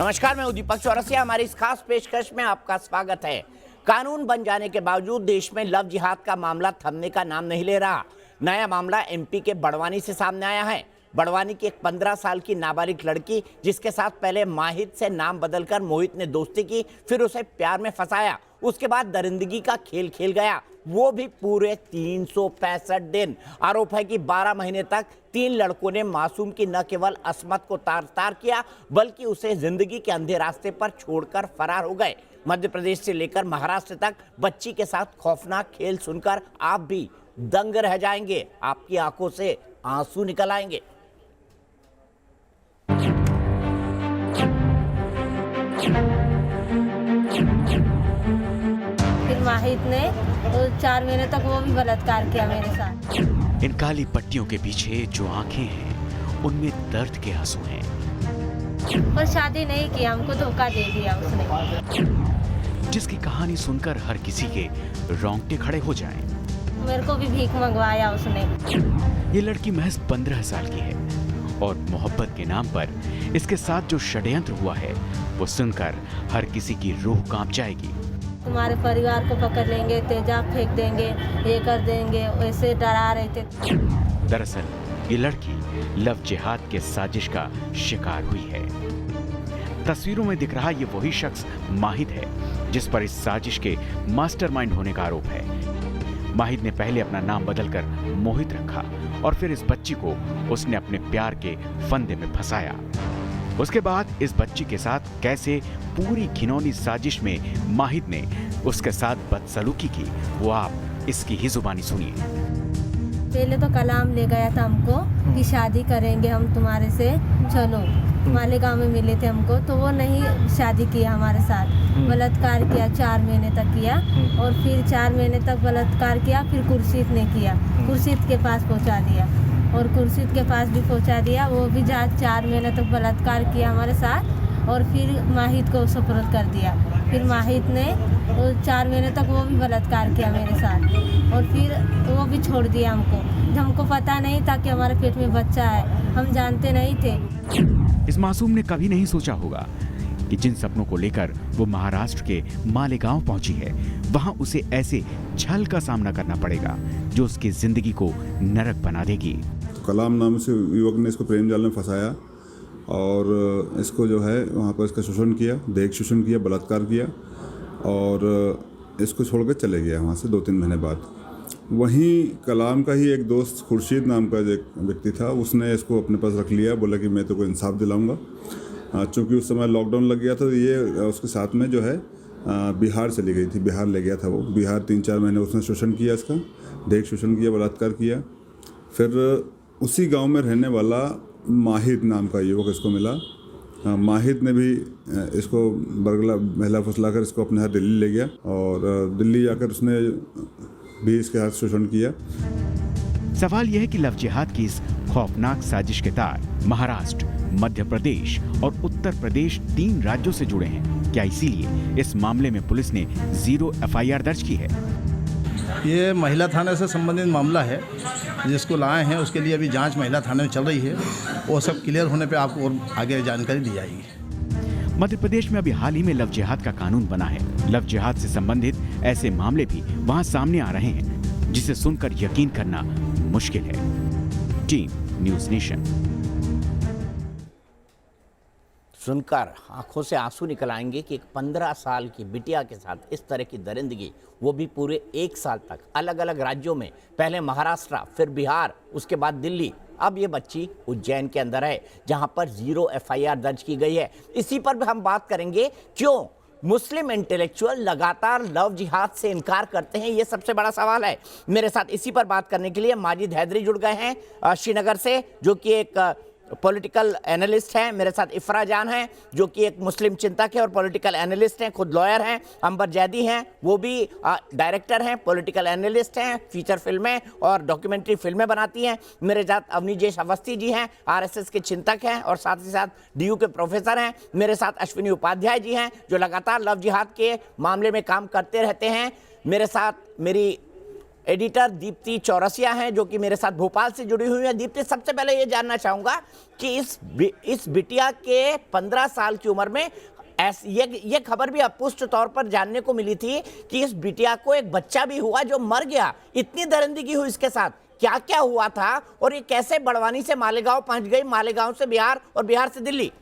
नमस्कार, मैं दीपक चौरसिया। हमारी इस खास पेशकश में आपका स्वागत है। कानून बन जाने के बावजूद देश में लव जिहाद का मामला थमने का नाम नहीं ले रहा। नया मामला एमपी के बड़वानी से सामने आया है। बड़वानी की एक 15 साल की नाबालिग लड़की, जिसके साथ पहले माहिद से नाम बदलकर मोहित ने दोस्ती की, फिर उसे प्यार में फंसाया, उसके बाद दरिंदगी का खेल खेल गया, वो भी पूरे 365 दिन। आरोप है कि 12 महीने तक 3 लड़कों ने मासूम की न केवल अस्मत को तार तार किया, बल्कि उसे जिंदगी के अंधे रास्ते पर छोड़कर फरार हो गए। मध्य प्रदेश से लेकर महाराष्ट्र तक बच्ची के साथ खौफनाक खेल सुनकर आप भी दंग रह जाएंगे, आपकी आंखों से आंसू निकल आएंगे। फिर माहिद ने 4 महीने तक वो भी बलात्कार किया मेरे साथ। इन काली पट्टियों के पीछे जो आंखें हैं, उनमें दर्द के आंसू हैं। पर शादी नहीं की, हमको धोखा दे दिया उसने। जिसकी कहानी सुनकर हर किसी के रोंगटे खड़े हो जाएं। मेरे को भी भीख मंगवाया उसने। ये लड़की महज 15 साल की है और मोहब्बत के नाम पर इसके साथ जो षड्यंत्र हुआ है, वो सुनकर हर किसी की रूह कांप जाएगी। तुम्हारे परिवार को पकड़ लेंगे, तेजाब फेंक देंगे, ये कर देंगे, वैसे डरा रहे थे। दरअसल ये लड़की लव जिहाद के साजिश का शिकार हुई है। तस्वीरों में दिख रहा ये वही शख्स माहिद है, जिस पर इस साजिश के मास्टरमाइंड होने का आरोप है। माहिद ने पहले अपना नाम बदलकर मोहित रखा और फिर इस बच्ची को उसने अपने प्यार के फंदे में फंसाया। उसके बाद इस बच्ची के साथ कैसे पूरी घिनौनी साजिश में माहिद ने उसके साथ बदसलूकी की, वो आप इसकी ही जुबानी सुनिए। पहले तो कलाम ले गया था हमको कि शादी करेंगे हम तुम्हारे से, चलो। मालेगांव में मिले थे हमको, तो वो नहीं शादी किया हमारे साथ, बलात्कार किया, 4 महीने तक किया। और फिर 4 महीने तक बलात्कार किया, फिर खुर्शीद ने किया, खुर्शीद के पास पहुंचा दिया और खुर्शीद के पास भी पहुंचा दिया। वो भी जहाँ 4 महीने तक बलात्कार किया हमारे साथ और फिर माहिद को सुपुर्द कर दिया। फिर माहिद ने 4 महीने तक वो भी बलात्कार किया मेरे साथ और फिर वो भी छोड़ दिया हमको पता नहीं था कि हमारे पेट में बच्चा है, हम जानते नहीं थे। इस मासूम ने कभी नहीं सोचा होगा कि जिन सपनों को लेकर वो महाराष्ट्र के मालेगांव पहुंची है, वहां उसे ऐसे छल का सामना करना पड़ेगा जो उसकी जिंदगी को नरक बना देगी। कलाम नाम से युवक ने इसको प्रेम जाल में फंसाया और इसको जो है वहाँ पर इसका शोषण किया, देह शोषण किया, बलात्कार किया और इसको छोड़कर चले गया वहाँ से 2-3 महीने बाद। वहीं कलाम का ही एक दोस्त खुर्शीद नाम का जो एक व्यक्ति था, उसने इसको अपने पास रख लिया, बोला कि मैं तो को इंसाफ दिलाऊंगा। चूँकि उस समय लॉकडाउन लग गया था, तो ये उसके साथ में जो है बिहार चली गई थी, बिहार ले गया था वो। बिहार 3-4 महीने उसने शोषण किया, इसका देह शोषण किया, बलात्कार किया। फिर उसी गांव में रहने वाला माहिद नाम का युवक इसको मिला। माहिद ने भी इसको बहला फुसला कर इसको अपने साथ दिल्ली ले गया और दिल्ली जाकर उसने भी इसके साथ शोषण किया। सवाल यह है कि लव जिहाद की इस खौफनाक साजिश के तार महाराष्ट्र, मध्य प्रदेश और उत्तर प्रदेश 3 राज्यों से जुड़े हैं। क्या इसीलिए इस मामले में पुलिस ने 0 FIR दर्ज की है? ये महिला थाने से संबंधित मामला है, जिसको लाए हैं उसके लिए अभी जांच महिला थाने में चल रही है। वो सब क्लियर होने पे आपको और आगे जानकारी दी जाएगी। मध्य प्रदेश में अभी हाल ही में लव जिहाद का कानून बना है। लव जिहाद से संबंधित ऐसे मामले भी वहां सामने आ रहे हैं, जिसे सुनकर यकीन करना मुश्किल है। Team news nation. सुनकर आंखों से आंसू निकल आएंगे कि एक 15 साल की बिटिया के साथ इस तरह की दरिंदगी, वो भी पूरे 1 साल तक अलग अलग राज्यों में, पहले महाराष्ट्र, फिर बिहार, उसके बाद दिल्ली, अब ये बच्ची उज्जैन के अंदर है, जहां पर 0 FIR दर्ज की गई है। इसी पर भी हम बात करेंगे, क्यों मुस्लिम इंटेलेक्चुअल लगातार लव जिहाद से इनकार करते हैं, ये सबसे बड़ा सवाल है। मेरे साथ इसी पर बात करने के लिए माजिद हैदरी जुड़ गए हैं श्रीनगर से, जो कि एक पॉलिटिकल एनालिस्ट हैं। मेरे साथ इफ्रा जान हैं, जो कि एक मुस्लिम चिंतक है और पॉलिटिकल एनालिस्ट हैं, खुद लॉयर हैं। अंबर जैदी हैं, वो भी डायरेक्टर हैं, पॉलिटिकल एनालिस्ट हैं, फीचर फिल्में और डॉक्यूमेंट्री फिल्में बनाती हैं। मेरे साथ अवनीजेश अवस्थी जी हैं, RSS के चिंतक हैं और साथ ही साथ DU के प्रोफेसर हैं। मेरे साथ अश्विनी उपाध्याय जी हैं, जो लगातार लव जिहाद के मामले में काम करते रहते हैं। मेरे साथ मेरी एडिटर दीप्ति चौरसिया हैं जो कि मेरे साथ भोपाल से जुड़ी हुई हैं। दीप्ति, सबसे पहले ये जानना चाहूंगा कि इस बिटिया के 15 साल की उम्र में ये खबर भी अपुष्ट तौर पर जानने को मिली थी कि इस बिटिया को एक बच्चा भी हुआ जो मर गया। इतनी दरिंदगी हुई इसके साथ, क्या क्या हुआ था और ये कैसे बड़वानी से मालेगांव पहुंच गई, मालेगांव से बिहार और बिहार से दिल्ली?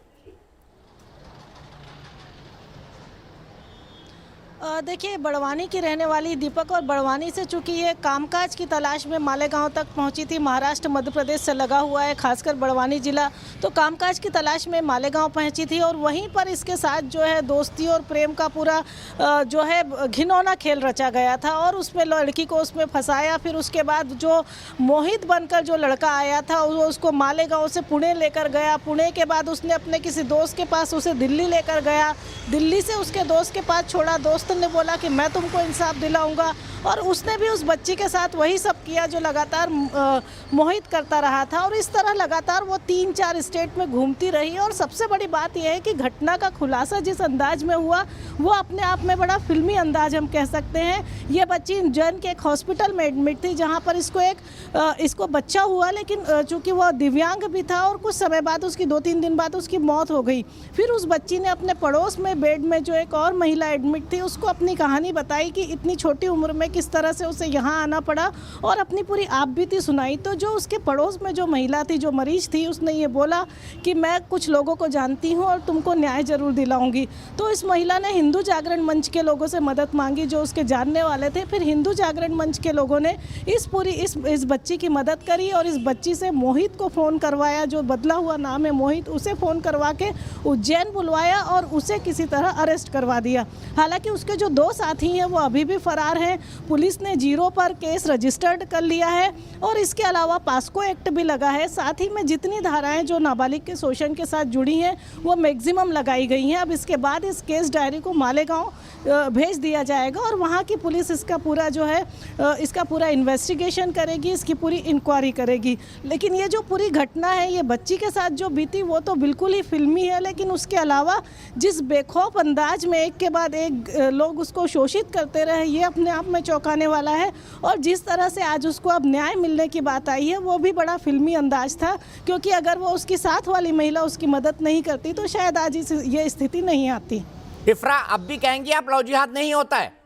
देखिए, बड़वानी की रहने वाली दीपक और बड़वानी से चूंकि ये कामकाज की तलाश में मालेगांव तक पहुंची थी, महाराष्ट्र मध्य प्रदेश से लगा हुआ है, खासकर बड़वानी जिला, तो कामकाज की तलाश में मालेगांव पहुंची थी और वहीं पर इसके साथ जो है दोस्ती और प्रेम का पूरा जो है घिनौना खेल रचा गया था और उसमें लड़की को उसमें फंसाया। फिर उसके बाद जो मोहित बनकर जो लड़का आया था वो उसको मालेगांव से पुणे लेकर गया। पुणे के बाद उसने अपने किसी दोस्त के पास उसे दिल्ली लेकर गया, दिल्ली से उसके दोस्त के पास छोड़ा। दोस्त ने बोला कि मैं तुमको इंसाफ दिलाऊंगा और उसने भी उस बच्ची के साथ वही सब किया जो लगातार मोहित करता रहा था और इस तरह लगातार वो 3-4 स्टेट में घूमती रही। और सबसे बड़ी बात यह है कि घटना का खुलासा जिस अंदाज में हुआ वो अपने आप में बड़ा फिल्मी अंदाज हम कह सकते हैं। ये बच्ची उज्जैन के एक हॉस्पिटल में एडमिट थी जहाँ पर इसको बच्चा हुआ, लेकिन चूँकि वह दिव्यांग भी था और कुछ समय बाद उसकी 2-3 दिन बाद उसकी मौत हो गई। फिर उस बच्ची ने अपने पड़ोस में बेड में जो एक और महिला एडमिट थी उसको अपनी कहानी बताई कि इतनी छोटी उम्र में किस तरह से उसे यहाँ आना पड़ा और अपनी पूरी आपबीती सुनाई। तो जो उसके पड़ोस में जो महिला थी, जो मरीज थी, उसने ये बोला कि मैं कुछ लोगों को जानती हूँ और तुमको न्याय जरूर दिलाऊंगी। तो इस महिला ने हिंदू जागरण मंच के लोगों से मदद मांगी जो उसके जानने वाले थे। फिर हिंदू जागरण मंच के लोगों ने इस बच्ची की मदद करी और इस बच्ची से मोहित को फ़ोन करवाया, जो बदला हुआ नाम है मोहित, उसे फ़ोन करवा के उज्जैन बुलवाया और उसे किसी तरह अरेस्ट करवा दिया। हालांकि उसके जो 2 साथी हैं वो अभी भी फरार हैं। पुलिस ने 0 पर केस रजिस्टर्ड कर लिया है और इसके अलावा पास्को एक्ट भी लगा है। साथ ही में जितनी धाराएं जो नाबालिग के शोषण के साथ जुड़ी हैं वो मैक्सिमम लगाई गई हैं। अब इसके बाद इस केस डायरी को मालेगांव भेज दिया जाएगा और वहां की पुलिस इसका पूरा इन्वेस्टिगेशन करेगी, इसकी पूरी इंक्वायरी करेगी। लेकिन ये जो पूरी घटना है ये बच्ची के साथ जो बीती वो तो बिल्कुल ही फिल्मी है, लेकिन उसके अलावा जिस बेखौफ अंदाज में एक के बाद एक लोग उसको शोषित करते रहे ये अपने आप में चौंकाने वाला है। और जिस तरह से आज उसको अब न्याय मिलने की बात आई है वो भी बड़ा फिल्मी अंदाज था, क्योंकि अगर वो उसकी साथ वाली महिला उसकी मदद नहीं करती तो शायद आज ये स्थिति नहीं आती। इफ्रा, अब भी कहेंगी आप लव जिहाद नहीं होता है?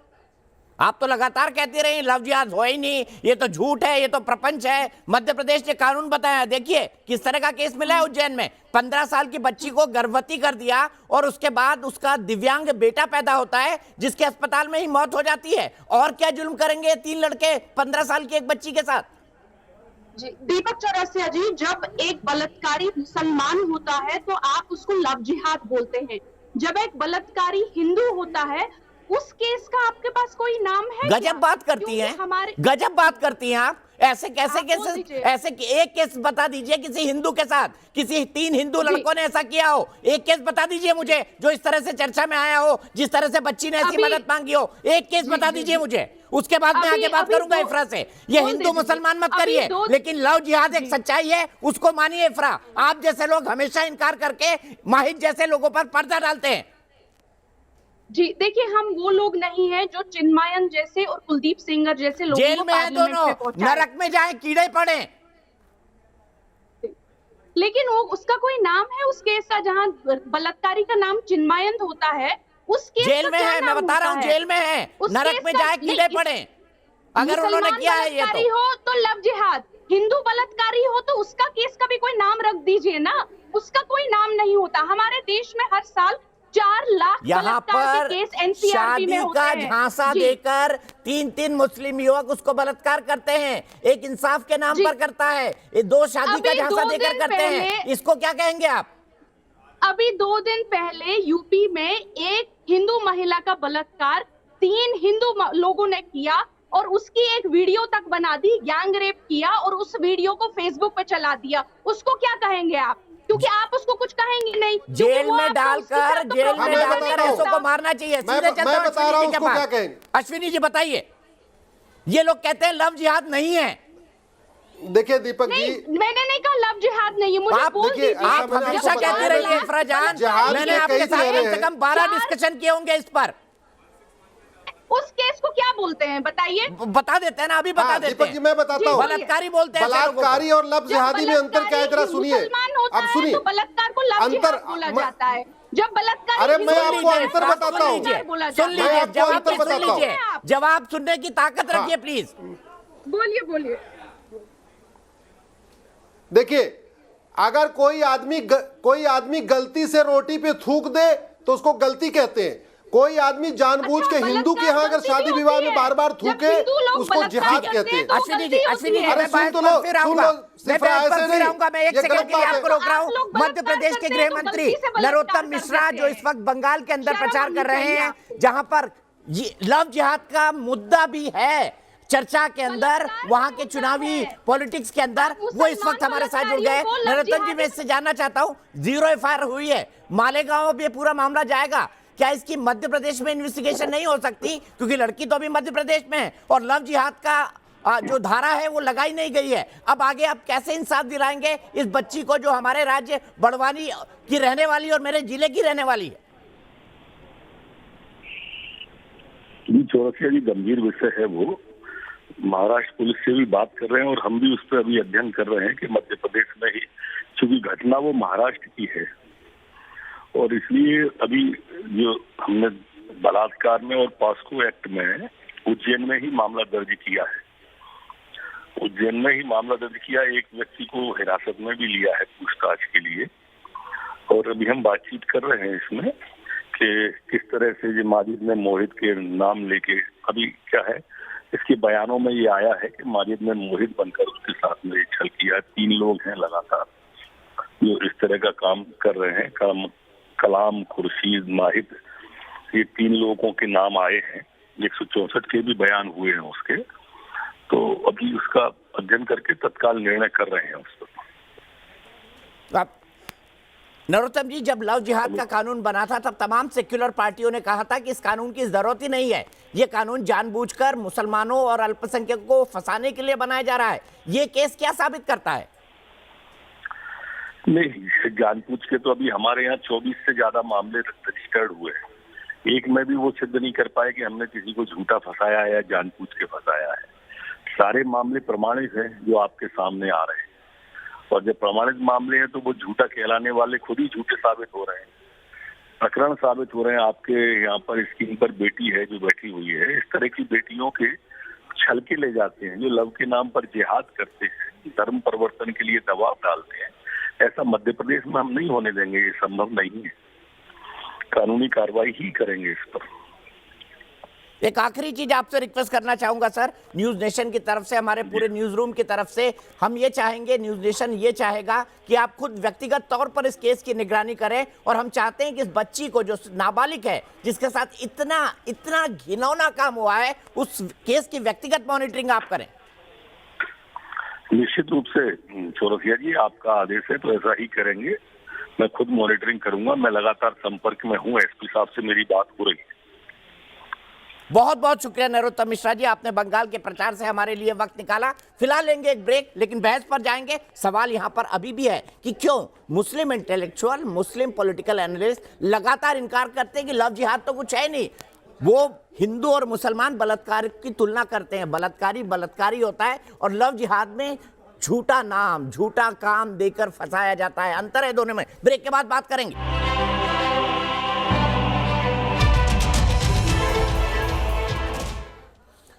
आप तो लगातार कहती रही लव जिहाद हो ही नहीं, ये तो झूठ है, ये तो प्रपंच है। मध्य प्रदेश ने कानून बताया, देखिए किस तरह का केस मिला है उज्जैन में। 15 साल की बच्ची को गर्भवती कर दिया और उसके बाद उसका दिव्यांग बेटा पैदा होता है जिसके अस्पताल में ही मौत हो जाती है। और क्या जुल्म करेंगे 3 लड़के 15 साल की एक बच्ची के साथ? जी दीपक चौरसिया जी, जब एक बलात्कारी मुसलमान होता है तो आप उसको लव जिहाद बोलते हैं। जब एक बलात्कारी हिंदू होता है उस केस का आपके पास कोई नाम है? गजब बात करती हैं, गजब बात करती हैं आप। ऐसे कैसे ऐसे एक केस बता दीजिए किसी हिंदू के साथ, किसी 3 हिंदू लड़कों ने ऐसा किया हो। एक केस बता दीजिए मुझे जो इस तरह से चर्चा में आया हो, जिस तरह से बच्ची ने ऐसी मदद मांगी हो। एक केस बता दीजिए मुझे, उसके बाद मैं आगे बात करूंगा इफ्रा से। ये हिंदू मुसलमान मत करिए, लेकिन लव जिहाद एक सच्चाई है, उसको मानिए इफ्रा। आप जैसे लोग हमेशा इनकार करके माहिद जैसे लोगों पर पर्दा डालते हैं। जी देखिए, हम वो लोग नहीं हैं जो चिन्मयन जैसे और कुलदीप सेंगर जैसे लोगों जेल को में है दोनों, नरक में जाए कीड़े पड़े। लेकिन वो उसका कोई नाम है उस केस का जहां बलात्कारी का नाम चिन्मयन होता है, उस केस जेल में है, मैं बता रहा हूँ जेल में है, नरक में जाए कीड़े पड़े अगर उन्होंने किया है ये तो लव जिहाद। हिंदू बलात्कारी हो तो उसका केस का भी कोई नाम रख दीजिए ना, उसका कोई नाम नहीं होता। हमारे देश में हर साल 4 लाख यहाँ पर शादी का झांसा देकर 3 मुस्लिम युवक उसको बलात्कार करते हैं, एक इंसाफ के नाम पर करता है। ये 2 शादी का झांसा देकर करते हैं, इसको क्या कहेंगे आप? अभी 2 दिन पहले यूपी में एक हिंदू महिला का बलात्कार 3 हिंदू लोगों ने किया और उसकी एक वीडियो तक बना दी, गैंग रेप किया और उस वीडियो को फेसबुक पे चला दिया। उसको क्या कहेंगे आप? क्योंकि आप उसको कुछ कहेंगे नहीं। जेल में डालकर ऐसों को मारना चाहिए। सीधे चलते अश्विनी जी बताइए, ये लोग कहते हैं लव जिहाद नहीं है। देखिए दीपक जी, मैंने नहीं कहा लव जिहाद नहीं है, मुझे बोल दीजिए। आप हमेशा कहते रहिए इफ्रा जान, मैंने आपके साथ कम से कम 12 डिस्कशन किए होंगे इस पर। उस केस को क्या बोलते हैं बताइए? बता देते हैं ना, अभी बता हाँ, देते दीपक जी मैं बताता हूँ। बलात्कारी बोलते हैं ऐसे लोगों को। बलात्कारी और लव जिहादी में अंतर क्या है जरा सुनिए। अब सुनिए तो बलात्कार को लव जिहाद बोला जाता है। जब बलात्कार अरे मैं आपको अंतर बताता हूँ। सुन लीजिए, आपको जवाब अंतर भी सुन बताता हूँ। लीजिए, जवाब सुनने की ताकत हाँ। रखिए प्लीज। बोलिए। देखिए, अगर कोई आदमी गलती से रोटी पे थूक दे तो उसको गलती कहते हैं। कोई आदमी जानबूझ के हिंदू के यहाँ अगर शादी विवाह में बार बार थूके उसको जिहाद कहते हैं। अश्विनी जी, अरे मैं सुन तो बहस लो, पर फिर आऊंगा, मैं बहस पर फिर आऊंगा। मैं एक ये सेकंड गलत के लिए बात आपको है। रोक रहा हूँ। मध्य प्रदेश के गृह मंत्री नरोत्तम मिश्रा जो इस वक्त बंगाल के अंदर प्रचार कर रहे हैं, जहां पर लव जिहाद का मुद्दा भी है चर्चा के अंदर, वहां के चुनावी पॉलिटिक्स के अंदर, वो इस वक्त हमारे साथ जुड़ गए। नरोत्तम जी, मैं इससे जानना चाहता हूं, 0 एफआईआर हुई है, मालेगांव में ये पूरा मामला जाएगा, क्या इसकी मध्य प्रदेश में इन्वेस्टिगेशन नहीं हो सकती? क्योंकि लड़की तो अभी मध्य प्रदेश में है और लव जिहाद का जो धारा है वो लगाई नहीं गई है। अब आगे आप कैसे इंसाफ दिलाएंगे इस बच्ची को जो हमारे राज्य बड़वानी की रहने वाली और मेरे जिले की रहने वाली है? चौरसिया जी, गंभीर विषय है वो। महाराष्ट्र पुलिस से भी बात कर रहे हैं और हम भी उस पर अभी अध्ययन कर रहे हैं कि मध्य प्रदेश में ही, चूंकि घटना वो महाराष्ट्र की है और इसलिए अभी जो हमने बलात्कार में और पॉस्को एक्ट में उज्जैन में ही मामला दर्ज किया है। उज्जैन में ही मामला दर्ज किया, एक व्यक्ति को हिरासत में भी लिया है पूछताछ के लिए और अभी हम बातचीत कर रहे हैं इसमें कि किस तरह से ये माजिद ने मोहित के नाम लेके, अभी क्या है इसके बयानों में ये आया है कि माजिद ने मोहित बनकर उसके साथ में छल किया। 3 लोग हैं लगातार जो इस तरह का काम कर रहे हैं। कलाम, खुर्शीद, माहिद, ये 3 लोगों के नाम आए हैं। 164 के भी बयान हुए हैं उसके, तो अभी उसका अध्ययन करके तत्काल निर्णय कर रहे हैं उस पर। नरोत्तम जी, जब लव जिहाद का कानून बना था तब तमाम सेक्युलर पार्टियों ने कहा था कि इस कानून की जरूरत ही नहीं है, ये कानून जानबूझकर मुसलमानों और अल्पसंख्यकों को फंसाने के लिए बनाया जा रहा है। ये केस क्या साबित करता है? नहीं, जानबूझ के तो अभी हमारे यहाँ 24 से ज्यादा मामले रजिस्टर्ड हुए हैं। एक में भी वो सिद्ध नहीं कर पाए कि हमने किसी को झूठा फंसाया है या जानबूझ के फंसाया है। सारे मामले प्रमाणित हैं जो आपके सामने आ रहे हैं और जब प्रमाणित मामले हैं तो वो झूठा कहलाने वाले खुद ही झूठे साबित हो रहे हैं, प्रकरण साबित हो रहे हैं। आपके यहाँ पर स्क्रीन पर बेटी है जो बैठी हुई है, इस तरह की बेटियों के छल के ले जाते हैं जो लव के नाम पर जिहाद करते हैं, धर्म परिवर्तन के लिए दबाव डालते हैं। ऐसा मध्य प्रदेश में हम नहीं होने देंगे, ये संभव नहीं है। कानूनी कार्रवाई ही करेंगे इस पर। एक आखिरी चीज आपसे रिक्वेस्ट करना चाहूंगा सर, न्यूज नेशन की तरफ से, हमारे पूरे न्यूज रूम की तरफ से हम ये चाहेंगे, न्यूज नेशन ये चाहेगा कि आप खुद व्यक्तिगत तौर पर इस केस की निगरानी करें और हम चाहते हैं कि इस बच्ची को जो नाबालिग है जिसके साथ इतना घिनौना काम हुआ है, उस केस की व्यक्तिगत मॉनिटरिंग आप करें। निश्चित रूप से चौरसिया जी, आपका आदेश है तो ऐसा ही करेंगे। मैं खुद मॉनिटरिंग करूंगा। मैं लगातार संपर्क में हूँ, एसपी साहब से मेरी बात हो रही है। बहुत बहुत शुक्रिया नरोत्तम मिश्रा जी, आपने बंगाल के प्रचार से हमारे लिए वक्त निकाला। फिलहाल लेंगे एक ब्रेक, लेकिन बहस पर जाएंगे। सवाल यहां पर अभी भी है कि क्यों मुस्लिम इंटेलेक्चुअल, मुस्लिम पॉलिटिकल एनालिस्ट लगातार इनकार करते हैं कि लव जिहाद तो कुछ है नहीं। वो हिंदू और मुसलमान बलात्कार की तुलना करते हैं, बलात्कारी होता है और लव जिहाद में झूठा नाम, झूठा काम देकर फंसाया जाता है। अंतर है दोनों में। ब्रेक के बाद बात करेंगे।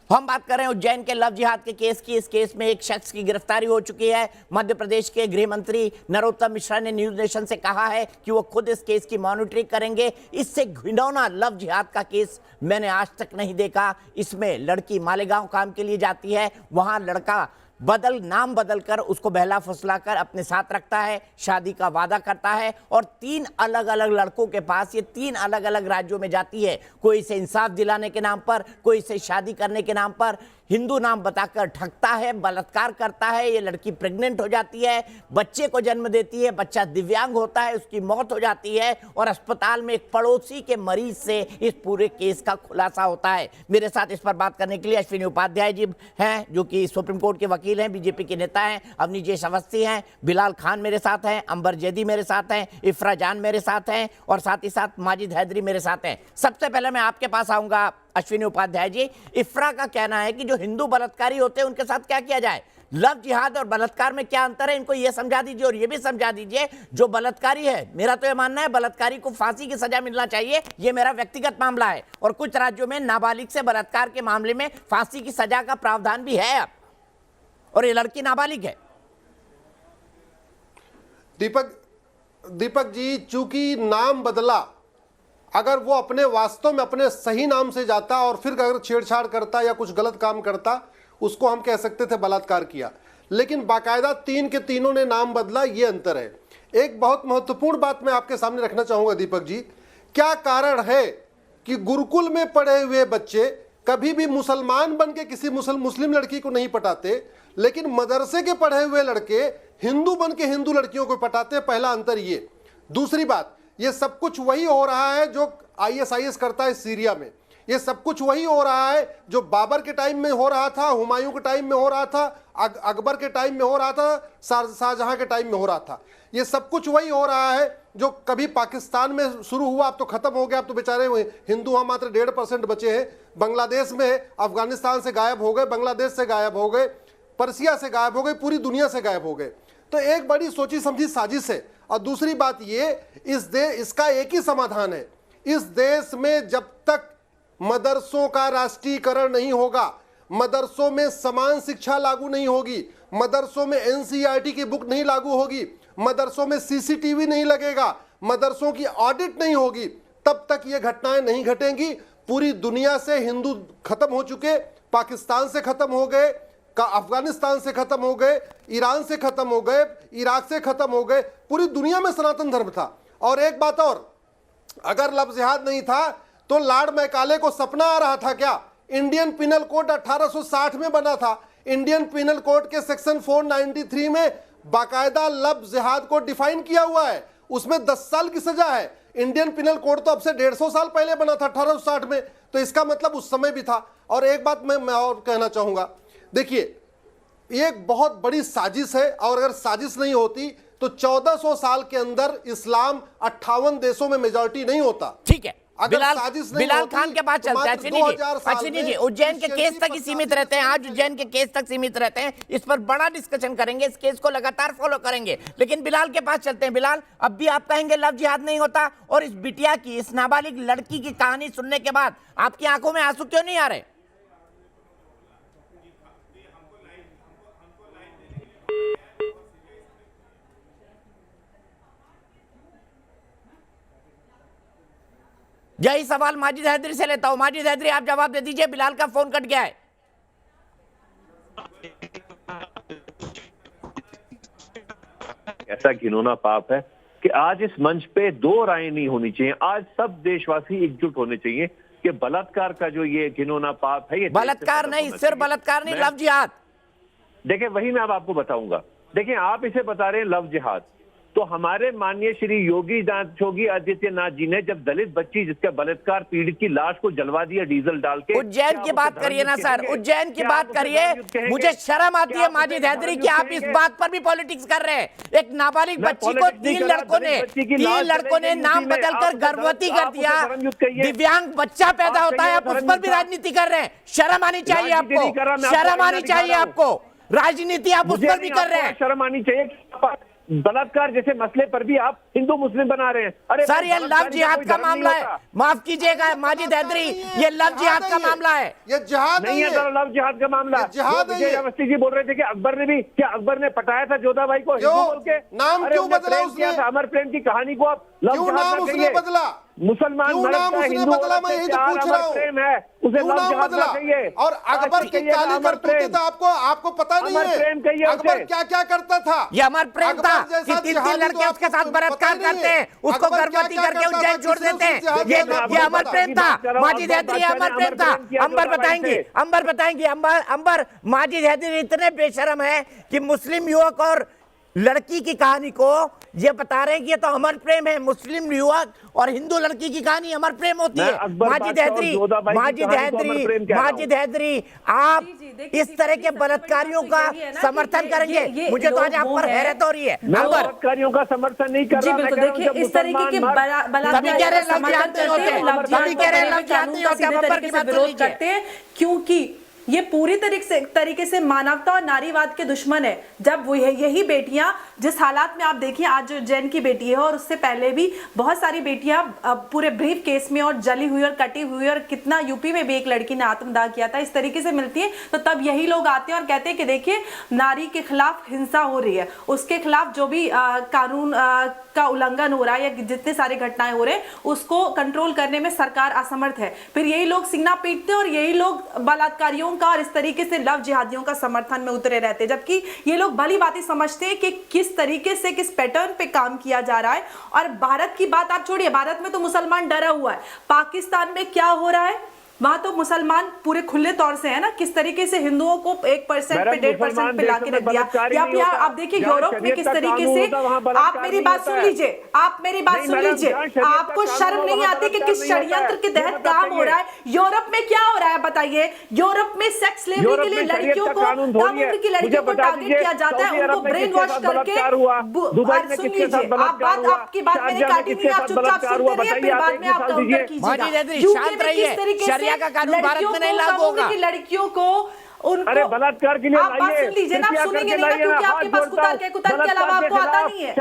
हम बात कर रहे हैं उज्जैन के लव जिहाद के केस की। इस केस में एक शख्स की गिरफ्तारी हो चुकी है। मध्य प्रदेश के गृह मंत्री नरोत्तम मिश्रा ने न्यूज नेशन से कहा है कि वो खुद इस केस की मॉनिटरिंग करेंगे। इससे घिनौना लव जिहाद का केस मैंने आज तक नहीं देखा। इसमें लड़की मालेगांव काम के लिए जाती है, वहां लड़का नाम बदलकर उसको बहला फुसला कर अपने साथ रखता है, शादी का वादा करता है और 3 अलग अलग लड़कों के पास ये 3 अलग अलग राज्यों में जाती है। कोई इसे इंसाफ दिलाने के नाम पर, कोई इसे शादी करने के नाम पर हिंदू नाम बताकर ठगता है, बलात्कार करता है। ये लड़की प्रेग्नेंट हो जाती है, बच्चे को जन्म देती है, बच्चा दिव्यांग होता है, उसकी मौत हो जाती है और अस्पताल में एक पड़ोसी के मरीज से इस पूरे केस का खुलासा होता है। मेरे साथ इस पर बात करने के लिए अश्विनी उपाध्याय जी हैं, जो कि सुप्रीम कोर्ट के वकील हैं, बीजेपी के नेता हैं, अवनीश अवस्थी हैं, बिलाल खान मेरे साथ हैं, अंबर जैदी मेरे साथ हैं, इफ्रा जान मेरे साथ हैं और साथ ही साथ माजिद हैदरी मेरे साथ हैं। सबसे पहले मैं आपके पास आऊंगा अश्विनी उपाध्याय जी, इफ्रा का कहना है कि जो हिंदू बलात्कारी होते हैं उनके साथ क्या किया जाए। लव जिहाद और बलात्कार में क्या अंतर है, इनको ये समझा दीजिए। और ये भी समझा दीजिए जो बलात्कारी है, मेरा तो ये मानना है बलात्कारी को फांसी की सजा मिलना चाहिए, ये मेरा व्यक्तिगत मामला है। और कुछ राज्यों में नाबालिग से बलात्कार के मामले में फांसी की सजा का प्रावधान भी है अब, और ये लड़की नाबालिग है। दीपक जी, चूंकि नाम बदला, अगर वो अपने वास्तव में अपने सही नाम से जाता और फिर अगर छेड़छाड़ करता या कुछ गलत काम करता, उसको हम कह सकते थे बलात्कार किया। लेकिन बाकायदा तीन के तीनों ने नाम बदला, ये अंतर है। एक बहुत महत्वपूर्ण बात मैं आपके सामने रखना चाहूंगा दीपक जी, क्या कारण है कि गुरुकुल में पढ़े हुए बच्चे कभी भी मुसलमान बन के किसी मुस्लिम लड़की को नहीं पटाते, लेकिन मदरसे के पढ़े हुए लड़के हिंदू बन के हिंदू लड़कियों को पटाते? पहला अंतर ये। दूसरी बात, ये सब कुछ वही हो रहा है जो ISIS करता है सीरिया में। ये सब कुछ वही हो रहा है जो बाबर के टाइम में हो रहा था, हुमायूं के टाइम में हो रहा था, अकबर के टाइम में हो रहा था, शाहजहां के टाइम में हो रहा था। ये सब कुछ वही हो रहा है जो कभी पाकिस्तान में शुरू हुआ, अब तो खत्म हो गया, अब तो बेचारे हिंदू वहां मात्र 1.5% बचे हैं। बांग्लादेश में, अफगानिस्तान से गायब हो गए, बांग्लादेश से गायब हो गए, पर्सिया से गायब हो गए, पूरी दुनिया से गायब हो गए। तो एक बड़ी सोची समझी साजिश है। और दूसरी बात ये, इसका एक ही समाधान है, इस देश में जब तक मदरसों का राष्ट्रीयकरण नहीं होगा, मदरसों में समान शिक्षा लागू नहीं होगी, मदरसों में NCERT की बुक नहीं लागू होगी, मदरसों में CCTV नहीं लगेगा, मदरसों की ऑडिट नहीं होगी, तब तक ये घटनाएं नहीं घटेंगी। पूरी दुनिया से हिंदू खत्म हो चुके, पाकिस्तान से खत्म हो गए, अफगानिस्तान से खत्म हो गए, ईरान से खत्म हो गए, इराक से खत्म हो गए, पूरी दुनिया में सनातन धर्म था। और एक बात और, अगर लव जिहाद नहीं था तो लॉर्ड मैकाले को सपना आ रहा था क्या? इंडियन पिनल कोड 1860 में बना था। इंडियन पिनल कोड के सेक्शन 493 में बाकायदा लव जिहाद को डिफाइन किया हुआ है, उसमें 10 साल की सजा है। इंडियन पिनल कोड तो अब से 150 साल पहले बना था, 1860 में, तो इसका मतलब उस समय भी था। और एक बात मैं और कहना चाहूंगा, देखिए ये एक बहुत बड़ी साजिश है, और अगर साजिश नहीं होती तो 1400 साल के अंदर इस्लाम 58 देशों में मेजॉरिटी नहीं होता। ठीक है, बिलाल बिलाल खान के पास चलते हैं। अश्विनी जी उज्जैन के केस तक ही सीमित रहते हैं, आज उज्जैन के केस तक सीमित रहते हैं, इस पर बड़ा डिस्कशन करेंगे, इस केस को लगातार फॉलो करेंगे। लेकिन बिलाल के पास चलते हैं। बिलाल, अब भी आप कहेंगे लव जिहाद नहीं होता, और इस बिटिया की, इस नाबालिग लड़की की कहानी सुनने के बाद आपकी आंखों में आंसू क्यों नहीं आ रहे? यही सवाल माजिद हैदरी से लेता हूं। माजिद हैदरी, आप जवाब दे दीजिए, बिलाल का फोन कट गया है। ऐसा घिनौना पाप है कि आज इस मंच पे दो राय नहीं होनी चाहिए। आज सब देशवासी एकजुट होने चाहिए कि बलात्कार का जो ये घिनौना पाप है, ये बलात्कार नहीं, सिर्फ बलात्कार नहीं, लव जिहाद। देखिए वही मैं अब आपको बताऊंगा। देखिए आप इसे बता रहे हैं लव जिहाद, तो हमारे माननीय श्री योगी आदित्यनाथ जी ने जब दलित बच्ची जिसका बलात्कार पीड़ित की लाश को जलवा दिया डीजल डाल के, उज्जैन की बात करिए ना सर, उज्जैन की बात करिए। मुझे शर्म आती है माजिद हैदरी कि आप इस बात पर भी पॉलिटिक्स कर रहे हैं। एक नाबालिग बच्ची को तीन लड़कों ने नाम बदलकर गर्भवती कर दिया, दिव्यांग बच्चा पैदा होता है, आप उस पर भी राजनीति कर रहे हैं। शर्म आनी चाहिए आपको, शर्म आनी चाहिए आपको। राजनीति आप उस पर भी कर रहे हैं। शर्म आनी चाहिए। बलात्कार जैसे मसले पर भी आप हिंदू मुस्लिम बना रहे हैं। अरे सर ये लव जिहाद का मामला है, माफ कीजिएगा माजिद हैदरी, ये लव जिहाद का मामला है, ये जिहाद नहीं है। लव जिहाद का मामला विजय अवस्थी जी बोल रहे थे कि अकबर ने भी, क्या अकबर ने पटाया था जोधा भाई को हिंदू बोल के? नाम क्यों बदला उसने? अमर प्रेम की कहानी को आप लव जिहाद उसने बदला? मुसलमान बदला, मैं यही तो पूछ रहा हूँ, प्रेम है उसे क्यों नाम बदला? और अकबर की काली करतूतें तो आपको पता नहीं है, अकबर क्या क्या करता था? ये अमर प्रेम था कि तीन लड़के उसके साथ बलात्कार करते हैं, उसको गर्भवती करके उज्जैन छोड़ देते हैं। ये अमर प्रेम था माजिद हैदरी, अमर प्रेम था। अंबर बताएंगे, अंबर माजिद हैदरी इतने बेशर्म है कि मुस्लिम युवक और लड़की की कहानी को ये बता रहे हैं कि ये तो अमर प्रेम है। मुस्लिम युवक और हिंदू लड़की की कहानी अमर प्रेम होती है। माजिद हैदरी, आप इस तरह के बलात्कारियों का समर्थन करेंगे? मुझे तो आज आप पर हैरत हो रही है। बलात्कारियों का समर्थन नहीं कर रहा। बिल्कुल, देखिए इस तरीके के विरोध करते हैं क्योंकि ये पूरी तरीके से मानवता और नारीवाद के दुश्मन है। जब वो यही बेटियां, जिस हालात में आप देखिए आज जो जैन की बेटी है और उससे पहले भी बहुत सारी बेटियां पूरे ब्रीफ केस में और जली हुई और कटी हुई, और कितना यूपी में भी एक लड़की ने आत्मदाह किया था, इस तरीके से मिलती है। तो तब यही लोग आते हैं और कहते हैं कि देखिए नारी के खिलाफ हिंसा हो रही है, उसके खिलाफ जो भी कानून का उल्लंघन हो रहा है या जितने सारे घटनाएं हो रहे हैं उसको कंट्रोल करने में सरकार असमर्थ है। फिर यही लोग सिंगना पीटते हैं और यही लोग बलात्कारियों का और इस तरीके से लव जिहादियों का समर्थन में उतरे रहते हैं, जबकि ये लोग भली बातें समझते हैं कि किस तरीके से किस पैटर्न पे काम किया जा रहा है। और भारत की बात आप छोड़िए, भारत में तो मुसलमान डरा हुआ है। पाकिस्तान में क्या हो रहा है, वहां तो मुसलमान पूरे खुले तौर से है ना, किस तरीके से हिंदुओं को 1% पे 1.5% पे लाके रख दिया। या आप देखिए यूरोप में किस तरीके से, आप मेरी बात सुन लीजिए, आप मेरी बात सुन लीजिए, आपको शर्म नहीं आती कि किस षड्यंत्र के तहत काम हो रहा है? यूरोप में क्या हो रहा है बताइए? यूरोप में सेक्स स्लेवरी के लिए लड़कियों को, कम उम्र की लड़कियों को टारगेट किया जाता है, उनको ब्रेन वॉश करके। सुन लीजिए, आप बात, आपकी बात मैंने काटी नहीं, आप चुपचाप सुनते रहिए, फिर बाद में आप काउंटर कीजिएगा। का कानून भारत में नहीं लागू होगा। लड़कियों को अरे बलात्कार के लिए आप बात सुन लीजिए ना, आप सुनेंगे नहीं क्योंकि आपके पास कुतर के अलावा आपको आता नहीं है।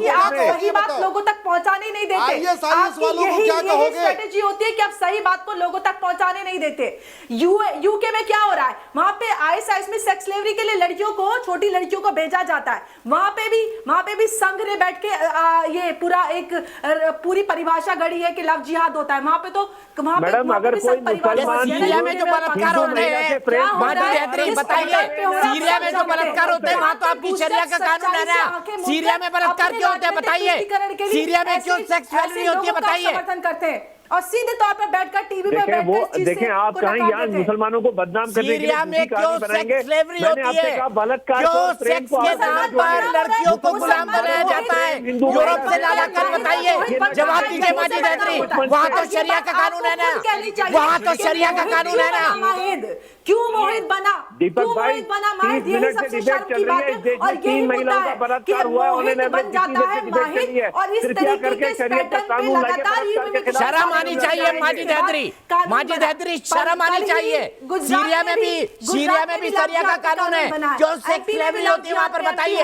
आप सही बात लोगों तक पहुंचाने नहीं देते। आपकी यही स्ट्रेटेजी होती है कि आप सही बात को लोगों तक पहुंचाने नहीं देते। यूके में क्या हो रहा है, वहां पे आईएसआईएस में सेक्स स्लेवरी के लिए लड़कियों को, छोटी लड़कियों को भेजा जाता है। वहां पे भी संघ ने बैठ के ये पूरी परिभाषा गढ़ी है कि लव जिहाद होता है। वहां पे तो अगर कोई सीरिया में जो बलात्कार होते हैं, बताइए सीरिया में जो बलात्कार होते हैं वहां तो आपकी शरिया का कानून है ना। सीरिया में बलात्कार क्यों होते हैं बताइए? सीरिया में क्यों सेक्स स्लेवरी होती है बताइए? समर्थन करते हैं और सीधे तौर पर बैठकर टीवी पे बैठकर वो देखें, आप कहीं यहाँ मुसलमानों को बदनाम करने के लिए में क्यों सेक्स स्लेवरी होती है? क्यों सेक्स के नाम पर लड़कियों को गुलाम बनाया जाता है? यूरोप से लाला कर बताइए, जवाब दीजिए माजिद हैदरी। वहाँ तो शरिया का कानून है ना, वहाँ तो शरिया का कानून है ना। क्यों मोहित बना? मोहित बना माहिद, यही सबसे शर्म की बात है। और यही मुद्दा है कि मोहित बन जाता है माहिद, और इस तरीके के पैटर्न पे लगातार शर्म आनी चाहिए माजिद हैदरी, शर्म आनी चाहिए। सीरिया में भी शरिया का कानून है। क्यों सेक्स स्लेवरी होती है वहाँ पर बताइए?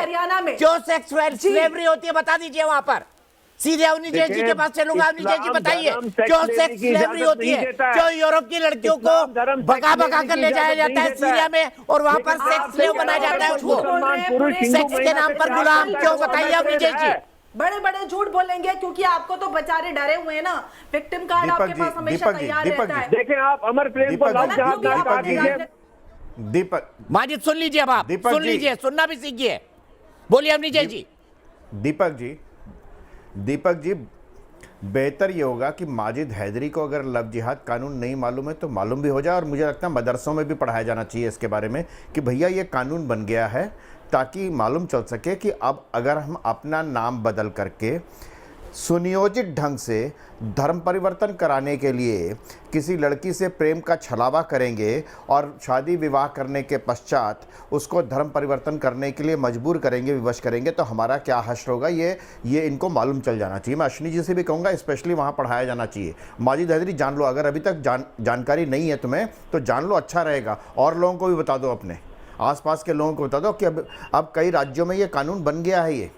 क्यों सेक्स स्लेवरी होती है बता दीजिए वहाँ पर। सीधे उन्नीस जी के पास चलूंगा। उन्नीस जी बताइए क्यों सेक्स स्लेवरी होती है? क्यों यूरोप की लड़कियों को भगा कर ले जाया जाता है सीरिया में और वहाँ पर सेक्स स्लेव बनाया जाता है उसको? सेक्स के नाम पर गुलाम क्यों बताइए उन्नीस जी? बड़े बड़े झूठ बोलेंगे क्योंकि आपको तो बेचारे डरे हुए हैं ना। विक्टिम कार्ड आपके पास हमेशा तैयार रहता है। देखें आप अमर प्रेम को दीपक माजिद सुन लीजिए, अब आप सुन लीजिए, सुनना भी सीखिए। बोलिए अमरीजय जी। दीपक जी बेहतर ये होगा कि माजिद हैदरी को अगर लव जिहाद कानून नहीं मालूम है तो मालूम भी हो जाए, और मुझे लगता है मदरसों में भी पढ़ाया जाना चाहिए इसके बारे में कि भैया ये कानून बन गया है, ताकि मालूम चल सके कि अब अगर हम अपना नाम बदल करके सुनियोजित ढंग से धर्म परिवर्तन कराने के लिए किसी लड़की से प्रेम का छलावा करेंगे और शादी विवाह करने के पश्चात उसको धर्म परिवर्तन करने के लिए मजबूर करेंगे, विवश करेंगे, तो हमारा क्या हश्र होगा, ये इनको मालूम चल जाना चाहिए। मैं अश्विनी जी से भी कहूँगा स्पेशली वहाँ पढ़ाया जाना चाहिए। माजिद हैदरी जान लो, अगर अभी तक जानकारी नहीं है तुम्हें तो जान लो, अच्छा रहेगा। और लोगों को भी बता दो, अपने आसपास के लोगों को बता दो कि अब कई राज्यों में ये कानून बन गया है ये।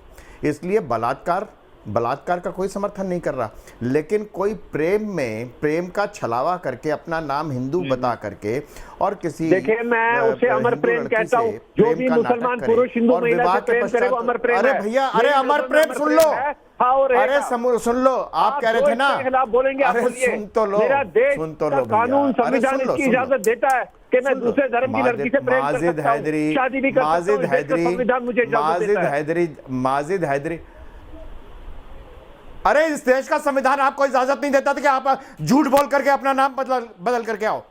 इसलिए बलात्कार का कोई समर्थन नहीं कर रहा, लेकिन कोई प्रेम का छलावा करके अपना नाम हिंदू बता करके और किसी, देखिए मैं उसे अमर प्रेम कहता हूँ। जो भी मुसलमान पुरुष हिंदू महिला से प्रेम करे वो अमर प्रेम है। अरे भैया, अरे अमर प्रेम सुन लो, अरे सुन लो, आप कह रहे थे ना खिलाफ बोलेंगे, आप सुन तो लो, कानून संविधान इसकी इजाजत देता है कि मैं दूसरे धर्म की लड़की से प्रेम कर सकता हूं, शादी भी कर सकता हूं, संविधान मुझे इजाजत देता है। माजिद हैदरी, अरे इस देश का संविधान आपको इजाजत नहीं देता था कि आप झूठ बोल करके अपना नाम बदल करके आओ।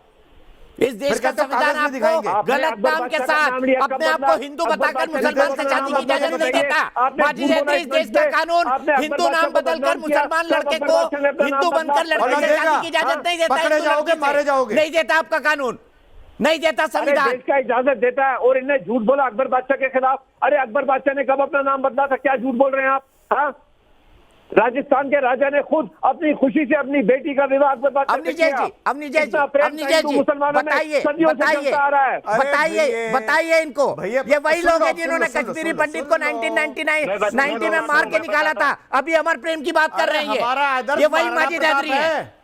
इस देश का संविधान आपको गलत नाम के साथ अपने आप को हिंदू बताकर मुसलमान से शादी की इजाजत नहीं देता। माजिद हैदरी, इस देश का कानून हिंदू नाम बदलकर मुसलमान लड़के को हिंदू बनकर लड़के से शादी की इजाजत नहीं देता। पकड़े जाओगे, मारे जाओगे। नहीं देता आपका कानून, नहीं देता संविधान। देश का इजाजत देता है और इन्हें झूठ बोला अकबर बादशाह के खिलाफ। अरे अकबर बादशाह ने कब अपना नाम बदला था? क्या झूठ बोल रहे हैं आप? हाँ, राजस्थान के राजा ने खुद अपनी खुशी से अपनी बेटी का विवाह अकबर बादशाह से किया। बताइए इनको, ये वही लोग हैं जिन्होंने कश्मीरी पंडित को 1990 में मार के निकाला था। अभी अमर प्रेम की बात कर रहे हैं, ये वही माजिद हैदरी है।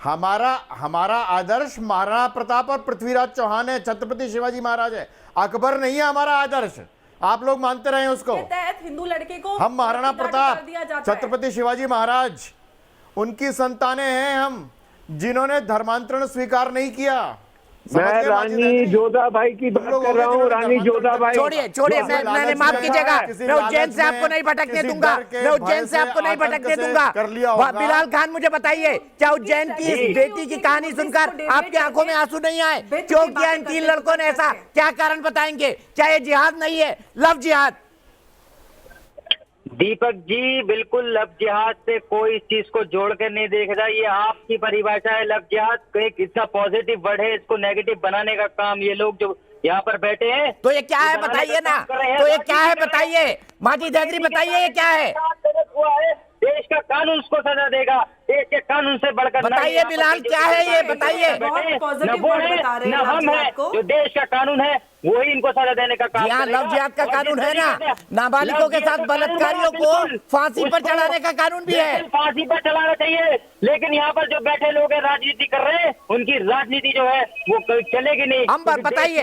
हमारा आदर्श महाराणा प्रताप और पृथ्वीराज चौहान है, छत्रपति शिवाजी महाराज है, अकबर नहीं है हमारा आदर्श। आप लोग मानते रहे उसको। हिंदू लड़के को हम महाराणा प्रताप, छत्रपति शिवाजी महाराज, उनकी संतानें हैं हम, जिन्होंने धर्मांतरण स्वीकार नहीं किया। मैं रानी जोधाबाई की बात कर रहा हूँ। रानी जोधाबाई, छोड़िए, मैंने माफ कीजिएगा, मैं उज्जैन से आपको नहीं भटकने दूंगा, मैं उज्जैन से आपको नहीं भटकने दूंगा। बिलाल खान, मुझे बताइए, क्या उज्जैन की इस बेटी की कहानी सुनकर आपकी आंखों में आंसू नहीं आए? क्यों किया इन 3 लड़कों ने ऐसा? क्या कारण बताएंगे? क्या ये जिहाद नहीं है, लव जिहाद? दीपक जी, बिल्कुल लव जिहाद से कोई इस चीज को जोड़ कर नहीं देख रहा। ये आपकी परिभाषा है लव जिहाद। एक इसका पॉजिटिव वर्ड है, इसको नेगेटिव बनाने का काम ये लोग जो यहाँ पर बैठे हैं। तो ये क्या है बताइए ना, तो ये क्या है बताइए, माजिद हैदरी बताइए ये क्या है? देश का कानून उसको सजा देगा, देश के कानून से बढ़कर बताइए बिलाल, क्या है ये बताइए। न हम है, जो देश का कानून है वही इनको सजा देने का काम। यहाँ लव जिहाद का कानून है ना, नाबालिगों के साथ बलात्कारियों को फांसी पर चढ़ाने का कानून भी है। फांसी पर चढ़ाना चाहिए, लेकिन यहाँ पर जो बैठे लोग हैं राजनीति कर रहे हैं, उनकी राजनीति जो है वो चलेगी नहीं। अंबर बताइए,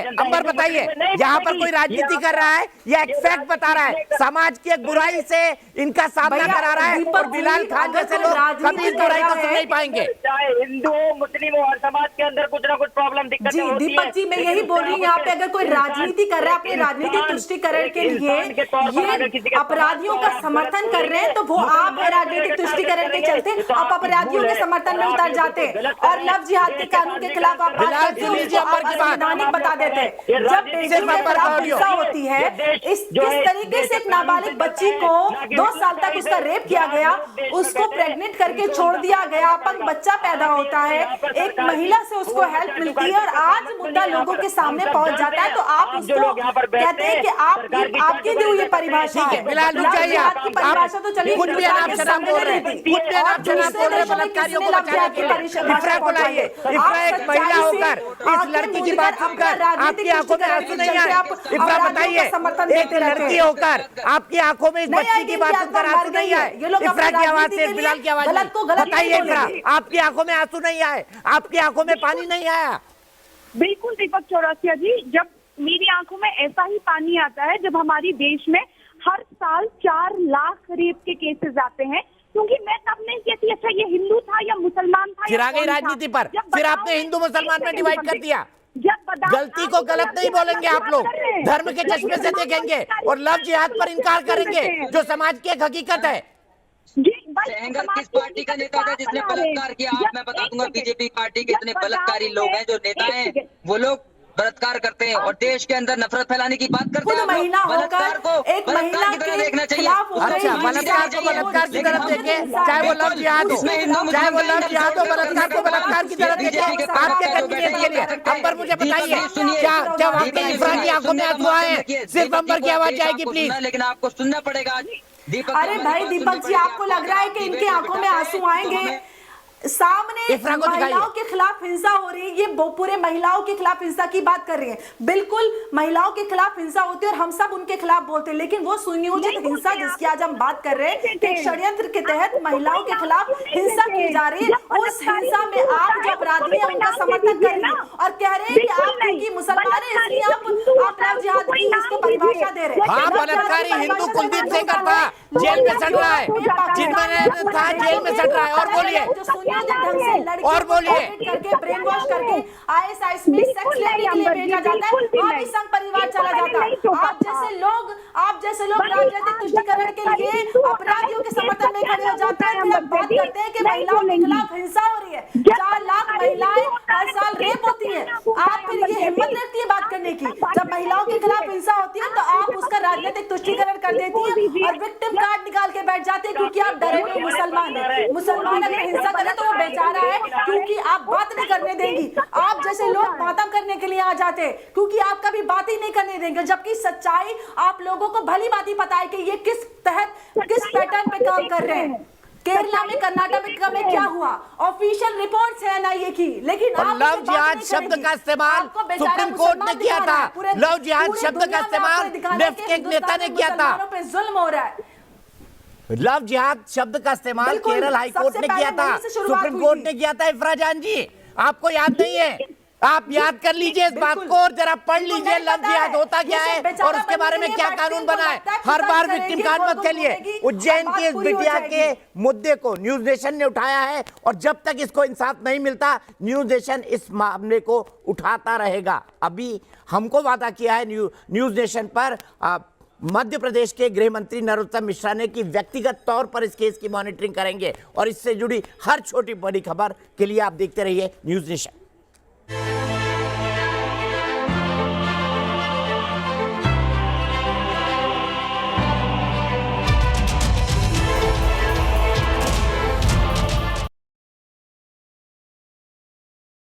यहाँ पर कोई राजनीति कर रहा है या एक फैक्ट बता रहा है? समाज की एक बुराई से इनका सामना करा रहा है, और बिलाल खान जैसे लोग कभी इस बुराई को सुन नहीं पाएंगे। चाहे हिंदू हो, मुस्लिम हो, हर समाज के अंदर कुछ ना कुछ प्रॉब्लम दिक्कत जी दीपक जी, मैं यही बोल रही हूँ, यहाँ पे अगर कोई राजनीति कर रहा है अपने राजनीतिक तुष्टिकरण के लिए, ये अपराधियों का समर्थन कर रहे हैं, तो वो आप है राजनीतिक तुष्टिकरण के चलते आप अपराधियों के समर्थन में उतर जाते और लव जिहाद के कानून के खिलाफ आप संवैधानिक बता देते। जब बेटियों के खिलाफ हिंसा होती है, किस तरीके से एक नाबालिग बच्ची को 2 साल तक उसका रेप किया गया, उसको प्रेग्नेंट करके छोड़ दिया गया, अपंग बच्चा पैदा होता है, एक महिला से उसको हेल्प मिलती है और आज मुद्दा लोगों के सामने पहुंच जाता है, तो आप उसको कहते हैं कि आपकी दी हुई परिभाषा है। बिलाल रुक जाइए, आपकी परिभाषा तो चलिए, कुछ भी आप शराब बोल रहे हैं, कुछ भी आप शराब बोल रहे हैं, बलात्कारियों को बचाने के लिए इफ्रा को लाइए। इफ्रा एक महिला होकर इस लड़की की बात सुनकर आपकी आंखों में आंसू नहीं आए? इफ्रा बताइए, एक लड़की होकर आपकी आंखों में इस बच्ची की बात सुनकर आंसू नहीं आए? इफ्रा की आवाज से, बिलाल की आवाज से बताइए, इफ्रा आपकी आंखों में आंसू नहीं आए? आपकी आंखों में पानी नहीं आया? बिल्कुल दीपक चौरसिया जी, जब मेरी आंखों में ऐसा ही पानी आता है जब हमारी देश में हर साल 4 लाख रेप के केसेस आते हैं, क्योंकि मैं तब नहीं कहती अच्छा ये हिंदू था या मुसलमान था। फिर आ गई राजनीति पर, फिर आपने हिंदू मुसलमान में डिवाइड कर दिया। गलती को गलत नहीं बोलेंगे आप लोग, धर्म के चश्मे से देखेंगे और लव जिहाद पर इनकार करेंगे, जो समाज की एक हकीकत है। सेंगर किस पार्टी का नेता था जिसने बलात्कार किया? आप मैं बता दूंगा, बीजेपी पार्टी के इतने बलात्कारी लोग हैं, जो नेता हैं वो लोग बलात्कार करते हैं और देश के अंदर नफरत फैलाने की बात करते हैं। महिला बलात्कार को बलात्कार की तरह देखना चाहिए। अच्छा, बलात्कार को बलात्कार की तरफ देखें, चाहे वो लव जिहाद हो, चाहे वो लव जिहाद हो, बलात्कार को बलात्कार की तरफ देखें आपके कन्वीनियंस के लिए। अंबर मुझे बताइए, क्या वाकई इफ्रा की आंखों में आंसू आए? सिर्फ अंबर की आवाज आएगी प्लीज। लेकिन आपको सुनना पड़ेगा। अरे भाई दीपक जी, आपको लग रहा है कि इनकी आंखों में आंसू आएंगे? सामने महिलाओं के खिलाफ हिंसा हो रही है, ये पूरे महिलाओं के खिलाफ हिंसा की बात कर रही है। बिल्कुल महिलाओं के खिलाफ हिंसा होती है और हम सब उनके खिलाफ बोलते हैं, लेकिन वो सुनियोजित हिंसा जिसकी आज हम बात कर रहे हैं, एक षड्यंत्र के तहत महिलाओं के खिलाफ हिंसा की जा रही है। उस हिंसा में आप जो अपराधी हैं उनका समर्थन कर रही है और कह रहे हैं कि आप क्योंकि मुसलमान है इसलिए आप लव जिहाद की इसको परिभाषा दे रहे हैं। हाँ, बलात्कारी हिंदू कुलदीप सेंगर था, जेल में सड़ रहा है, जिनमें था जेल में सड़ रहा है। और बोलिए, और बोलिए, करके ब्रेन वॉश करके आईएसआईएस में सेक्स लेने के लिए भेजा जाता है, वहाँ भी संघ परिवार चला जाता है। आप जैसे लोग राजनीतिक तुष्टिकरण के लिए अपराधियों के समर्थन में खड़े हो जाते हैं, फिर बात करते हैं कि महिलाओं के खिलाफ हिंसा हो रही है। 4 लाख महिलाएं हर साल रेप होती करती हैं, आप फिर ये हिम्मत रखती है बात करने की। जब महिलाओं के खिलाफ हिंसा होती है तो आप उसका राजनीतिक तुष्टीकरण कर देती है और विक्टिम कार्ड निकाल के बैठ जाते हैं, क्योंकि आप डरे हुए मुसलमान हैं। मुसलमान अगर हिंसा करे तो वो बेचारा है, क्योंकि आप बात नहीं करने देंगी। आप जैसे लोग मातम करने के लिए आ जाते हैं, क्योंकि आप कभी बात ही नहीं करने देंगे, जबकि सच्चाई आप लोगों को भली भांति पता है कि ये किस पैटर्न पे काम कर रहे हैं। केरला में, कर्नाटक में क्या हुआ, ऑफिशियल रिपोर्ट्स है एनआईए की, लेकिन और लव जिहाद शब्द का इस्तेमाल सुप्रीम कोर्ट ने किया था। लव जिहाद शब्द का इस्तेमाल लेफ्ट के एक नेता ने किया था। पे जुल्म हो रहा है। लव जिहाद शब्द का इस्तेमाल केरल हाई कोर्ट ने किया था, सुप्रीम कोर्ट ने किया था। इफ्रा जान जी, आपको याद नहीं है? आप याद कर लीजिए इस बात को और जरा पढ़ लीजिए लव जिहाद होता क्या है और उसके बारे में क्या कानून बना है। हर बार विक्टिम कार्ड मत खेलिए। उज्जैन की इस बिटिया के मुद्दे को न्यूज नेशन ने उठाया है और जब तक इसको इंसाफ नहीं मिलता न्यूज नेशन इस मामले को उठाता रहेगा। अभी हमको वादा किया है न्यूज नेशन पर मध्य प्रदेश के गृह मंत्री नरोत्तम मिश्रा ने कि व्यक्तिगत तौर पर इस केस की मॉनिटरिंग करेंगे और इससे जुड़ी हर छोटी बड़ी खबर के लिए आप देखते रहिए न्यूज नेशन।